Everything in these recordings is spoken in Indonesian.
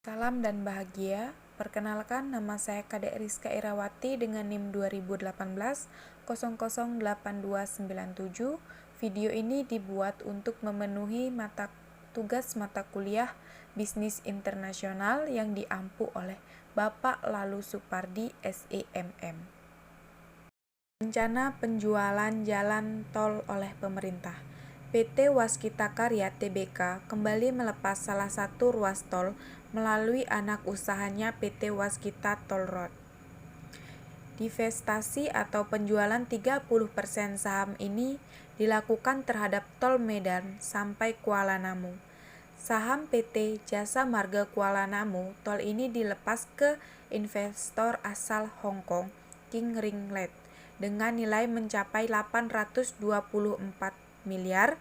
Salam dan bahagia. Perkenalkan, nama saya Kadek Rizka Irawati dengan NIM 2018 008297. Video ini dibuat untuk memenuhi tugas mata kuliah Bisnis Internasional yang diampu oleh Bapak Lalu Supardi, SEMM. Rencana penjualan jalan tol oleh pemerintah. PT Waskita Karya Tbk kembali melepas salah satu ruas tol melalui anak usahanya PT Waskita Toll Road. Divestasi atau penjualan 30% saham ini dilakukan terhadap Tol Medan sampai Kuala Namu. Saham PT Jasa Marga Kuala Namu, tol ini dilepas ke investor asal Hong Kong, King Ring Land, dengan nilai mencapai 824 miliar.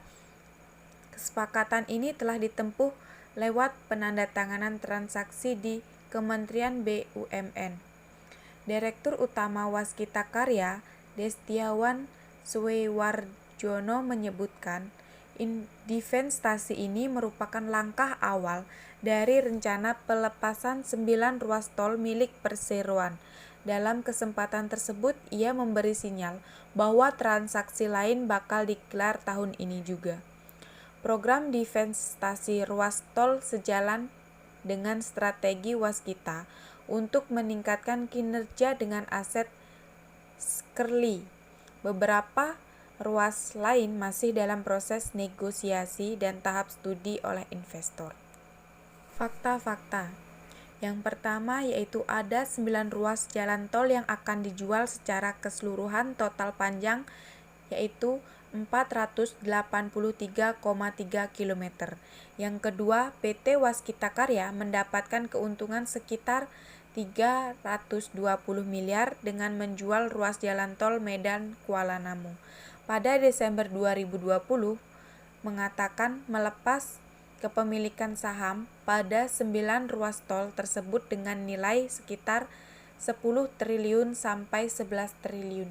Kesepakatan ini telah ditempuh lewat penandatanganan transaksi di Kementerian BUMN. Direktur Utama Waskita Karya, Destiawan Suewarjono menyebutkan, divestasi ini merupakan langkah awal dari rencana pelepasan 9 ruas tol milik perseroan. Dalam kesempatan tersebut, ia memberi sinyal bahwa transaksi lain bakal digelar tahun ini juga. Program divestasi ruas tol sejalan dengan strategi Waskita untuk meningkatkan kinerja dengan aset Skerli. Beberapa ruas lain masih dalam proses negosiasi dan tahap studi oleh investor. Fakta-fakta. Yang pertama yaitu ada 9 ruas jalan tol yang akan dijual secara keseluruhan, total panjang yaitu 483,3 km. Yang kedua, PT Waskita Karya mendapatkan keuntungan sekitar 320 miliar dengan menjual ruas jalan tol Medan Kuala Namu. Pada Desember 2020 mengatakan melepas kepemilikan saham pada 9 ruas tol tersebut dengan nilai sekitar 10 triliun sampai 11 triliun.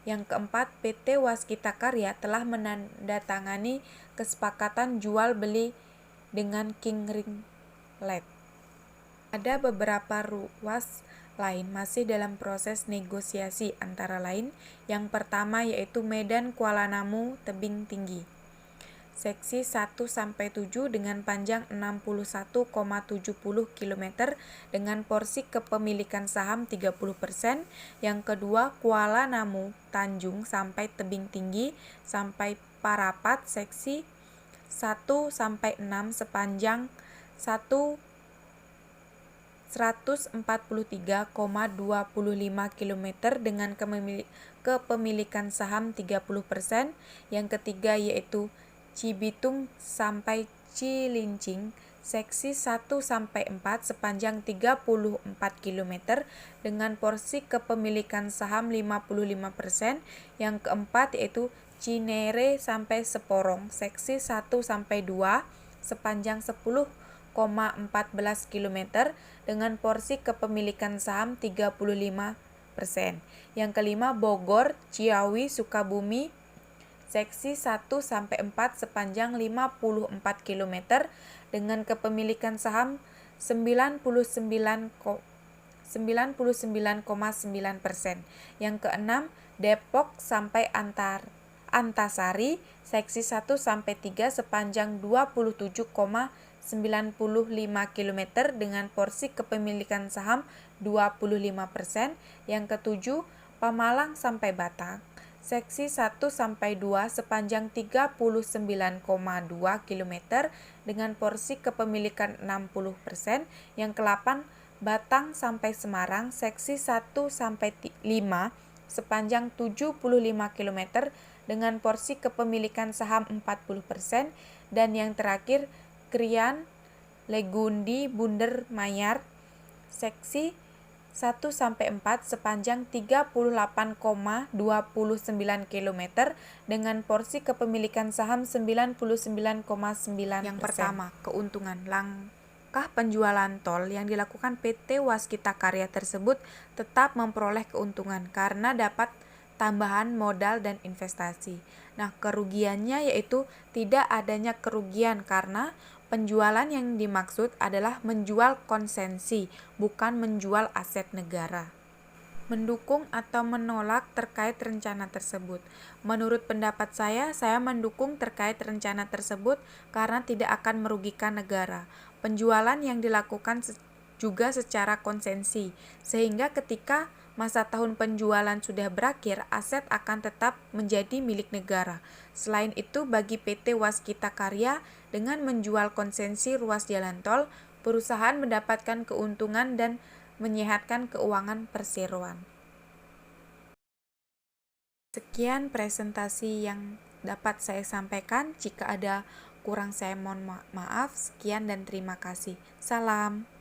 Yang keempat, PT Waskita Karya telah menandatangani kesepakatan jual beli dengan King Ring Land. Ada beberapa ruas lain masih dalam proses negosiasi, antara lain yang pertama yaitu Medan Kuala Namu Tebing Tinggi. Seksi 1-7 dengan panjang 61,70 km dengan porsi kepemilikan saham 30%. Yang kedua, Kuala Namu Tanjung sampai Tebing Tinggi sampai Parapat seksi 1-6 sepanjang 143,25 km dengan kepemilikan saham 30%. Yang ketiga yaitu Cibitung sampai Cilincing seksi 1-4 sepanjang 34 km dengan porsi kepemilikan saham 55%. Yang keempat yaitu Cinere sampai Seporong seksi 1-2 sepanjang 10,14 km dengan porsi kepemilikan saham 35%. Yang kelima, Bogor Ciawi Sukabumi seksi 1-4 sepanjang 54 km dengan kepemilikan saham 99,9%. Yang keenam, Depok sampai Antasari seksi 1-3 sepanjang 27,95 km dengan porsi kepemilikan saham 25%. Yang ketujuh, Pemalang sampai Batang seksi 1-2 sepanjang 39,2 km dengan porsi kepemilikan 60%. Yang ke-8, Batang sampai Semarang seksi 1-5 sepanjang 75 km dengan porsi kepemilikan saham 40%. Dan yang terakhir, Krian Legundi Bunder Mayar seksi 1-4 sepanjang 38,29 km dengan porsi kepemilikan saham 99,9%. Yang pertama, keuntungan. Langkah penjualan tol yang dilakukan PT Waskita Karya tersebut tetap memperoleh keuntungan karena dapat tambahan modal dan investasi. Nah, kerugiannya yaitu tidak adanya kerugian karena Penjualan yang dimaksud adalah menjual konsensi, bukan menjual aset negara. Mendukung atau menolak terkait rencana tersebut. Menurut pendapat saya mendukung terkait rencana tersebut karena tidak akan merugikan negara. Penjualan yang dilakukan juga secara konsensi, sehingga ketika masa tahun penjualan sudah berakhir, aset akan tetap menjadi milik negara. Selain itu, bagi PT Waskita Karya, dengan menjual konsensi ruas jalan tol, perusahaan mendapatkan keuntungan dan menyehatkan keuangan perseroan. Sekian presentasi yang dapat saya sampaikan. Jika ada kurang saya mohon maaf. Sekian dan terima kasih. Salam.